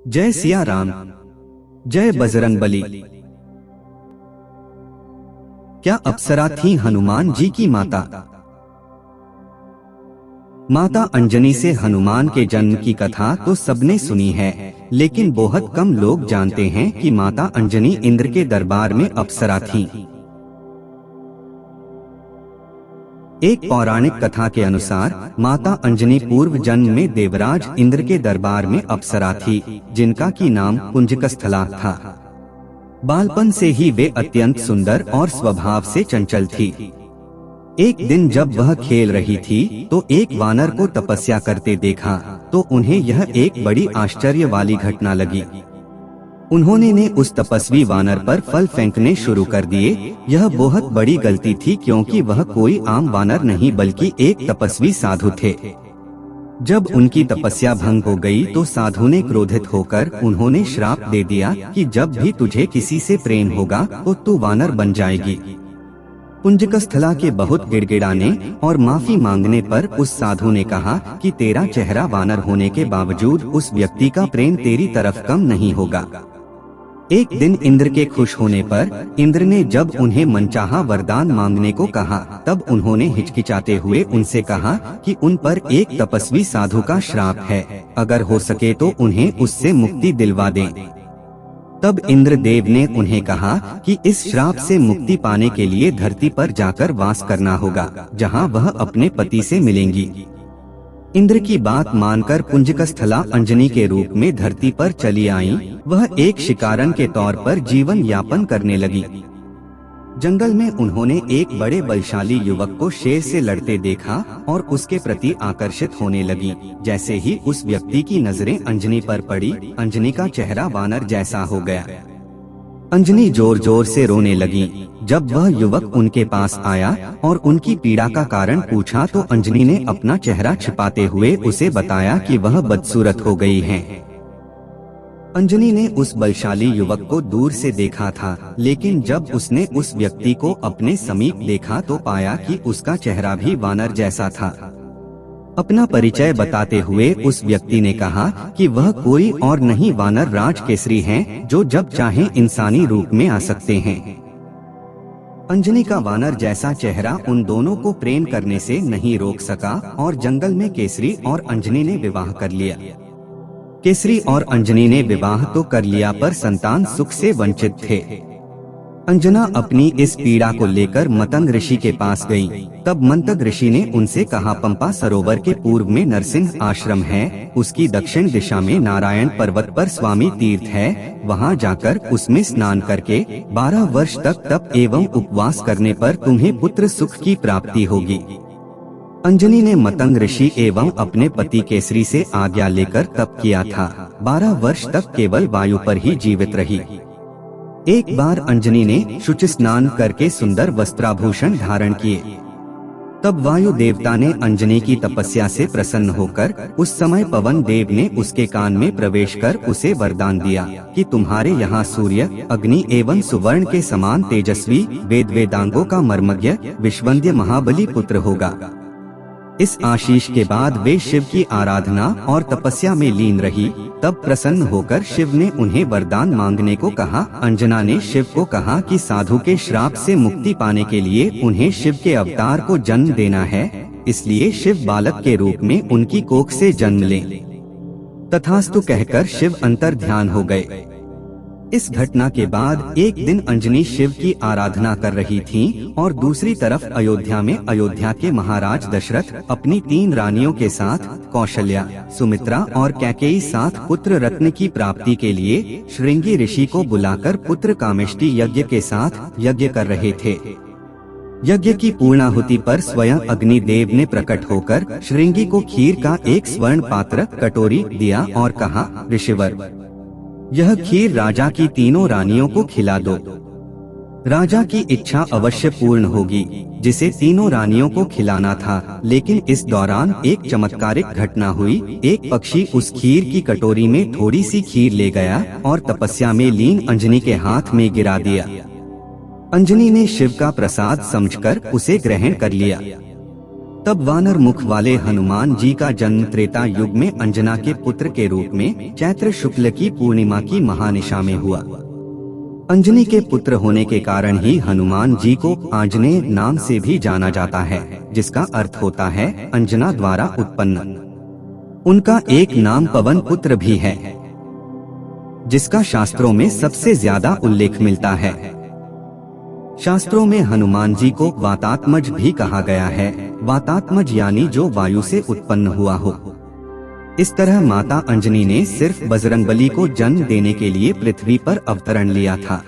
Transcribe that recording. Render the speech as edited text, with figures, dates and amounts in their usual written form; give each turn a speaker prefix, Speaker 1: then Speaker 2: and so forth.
Speaker 1: जय सिया राम, जय बजरंगबली। क्या अप्सरा थी हनुमान जी की माता? माता अंजनी से हनुमान के जन्म की कथा तो सबने सुनी है, लेकिन बहुत कम लोग जानते हैं कि माता अंजनी इंद्र के दरबार में अप्सरा थीं। एक पौराणिक कथा के अनुसार माता अंजनी पूर्व जन्म में देवराज इंद्र के दरबार में अप्सरा थी, जिनका की नाम पुंजकस्थला था। बालपन से ही वे अत्यंत सुंदर और स्वभाव से चंचल थी। एक दिन जब वह खेल रही थी तो एक वानर को तपस्या करते देखा, तो उन्हें यह एक बड़ी आश्चर्य वाली घटना लगी। उन्होंने उस तपस्वी वानर पर फल फेंकने शुरू कर दिए। यह बहुत बड़ी गलती थी, क्योंकि वह कोई आम वानर नहीं बल्कि एक तपस्वी साधु थे। जब उनकी तपस्या भंग हो गई तो साधु ने क्रोधित होकर उन्होंने श्राप दे दिया कि जब भी तुझे किसी से प्रेम होगा तो तू वानर बन जाएगी। पुंजकस्थला के बहुत गिड़गिड़ाने और माफी मांगने पर उस साधु ने कहा कि तेरा चेहरा वानर होने के बावजूद उस व्यक्ति का प्रेम तेरी तरफ कम नहीं होगा। एक दिन इंद्र के खुश होने पर इंद्र ने जब उन्हें मनचाहा वरदान मांगने को कहा, तब उन्होंने हिचकिचाते हुए उनसे कहा कि उन पर एक तपस्वी साधु का श्राप है, अगर हो सके तो उन्हें उससे मुक्ति दिलवा दें। तब इंद्र देव ने उन्हें कहा कि इस श्राप से मुक्ति पाने के लिए धरती पर जाकर वास करना होगा, जहां वह अपने पति से मिलेंगी। इंद्र की बात मानकर पुंजकस्थला अंजनी के रूप में धरती पर चली आईं। वह एक शिकारन के तौर पर जीवन यापन करने लगी। जंगल में उन्होंने एक बड़े बलशाली युवक को शेर से लड़ते देखा और उसके प्रति आकर्षित होने लगी। जैसे ही उस व्यक्ति की नजरें अंजनी पर पड़ी, अंजनी का चेहरा वानर जैसा हो गया। अंजनी जोर जोर से रोने लगी। जब वह युवक उनके पास आया और उनकी पीड़ा का कारण पूछा तो अंजनी ने अपना चेहरा छिपाते हुए उसे बताया कि वह बदसूरत हो गई है। अंजनी ने उस बलशाली युवक को दूर से देखा था, लेकिन जब उसने उस व्यक्ति को अपने समीप देखा तो पाया कि उसका चेहरा भी वानर जैसा था। अपना परिचय बताते हुए उस व्यक्ति ने कहा कि वह कोई और नहीं वानर राज केसरी हैं, जो जब चाहे इंसानी रूप में आ सकते हैं। अंजनी का वानर जैसा चेहरा उन दोनों को प्रेम करने से नहीं रोक सका और जंगल में केसरी और अंजनी ने विवाह कर लिया। केसरी और अंजनी ने विवाह तो कर लिया, पर संतान सुख से वंचित थे। अंजना अपनी इस पीड़ा को लेकर मतंग ऋषि के पास गई। तब मंतग ऋषि ने उनसे कहा, पंपा सरोवर के पूर्व में नरसिंह आश्रम है, उसकी दक्षिण दिशा में नारायण पर्वत पर स्वामी तीर्थ है, वहां जाकर उसमें स्नान करके 12 वर्ष तक तप एवं उपवास करने पर तुम्हें पुत्र सुख की प्राप्ति होगी। अंजनी ने मतंग ऋषि एवं अपने पति केसरी से आज्ञा लेकर तप किया था। 12 वर्ष तक केवल वायु पर ही जीवित रही। एक बार अंजनी ने शुचि स्नान करके सुंदर वस्त्राभूषण धारण किए। तब वायु देवता ने अंजनी की तपस्या से प्रसन्न होकर उस समय पवन देव ने उसके कान में प्रवेश कर उसे वरदान दिया कि तुम्हारे यहाँ सूर्य, अग्नि एवं सुवर्ण के समान तेजस्वी वेद वेदांगों का मर्मज्ञ विश्वंद्य महाबली पुत्र होगा। इस आशीष के बाद वे शिव की आराधना और तपस्या में लीन रही। तब प्रसन्न होकर शिव ने उन्हें वरदान मांगने को कहा। अंजना ने शिव को कहा कि साधु के श्राप से मुक्ति पाने के लिए उन्हें शिव के अवतार को जन्म देना है, इसलिए शिव बालक के रूप में उनकी कोख से जन्म ले। तथास्तु कहकर शिव अंतर ध्यान हो गए। इस घटना के बाद एक दिन अंजनी शिव की आराधना कर रही थीं और दूसरी तरफ अयोध्या में अयोध्या के महाराज दशरथ अपनी 3 रानियों के साथ कौशल्या, सुमित्रा और कैकेयी साथ पुत्र रत्न की प्राप्ति के लिए श्रृंगी ऋषि को बुलाकर पुत्र कामेष्टि यज्ञ के साथ यज्ञ कर रहे थे। यज्ञ की पूर्णाहुति पर स्वयं अग्निदेव ने प्रकट होकर श्रृंगी को खीर का एक स्वर्ण पात्र कटोरी दिया और कहा, ऋषिवर, यह खीर राजा की 3 रानियों को खिला दो। राजा की इच्छा अवश्य पूर्ण होगी, जिसे 3 रानियों को खिलाना था। लेकिन इस दौरान एक चमत्कारिक घटना हुई। एक पक्षी उस खीर की कटोरी में थोड़ी सी खीर ले गया और तपस्या में लीन अंजनी के हाथ में गिरा दिया। अंजनी ने शिव का प्रसाद समझकर उसे ग्रहण कर लिया। तब वानर मुख वाले हनुमान जी का जन्म त्रेता युग में अंजना के पुत्र के रूप में चैत्र शुक्ल की पूर्णिमा की महानिशा में हुआ। अंजनी के पुत्र होने के कारण ही हनुमान जी को आंजनेय नाम से भी जाना जाता है, जिसका अर्थ होता है अंजना द्वारा उत्पन्न। उनका एक नाम पवन पुत्र भी है, जिसका शास्त्रों में सबसे ज्यादा उल्लेख मिलता है। शास्त्रों में हनुमान जी को वातात्मज भी कहा गया है। वातात्मज यानी जो वायु से उत्पन्न हुआ हो। इस तरह माता अंजनी ने सिर्फ बजरंगबली को जन्म देने के लिए पृथ्वी पर अवतरण लिया था।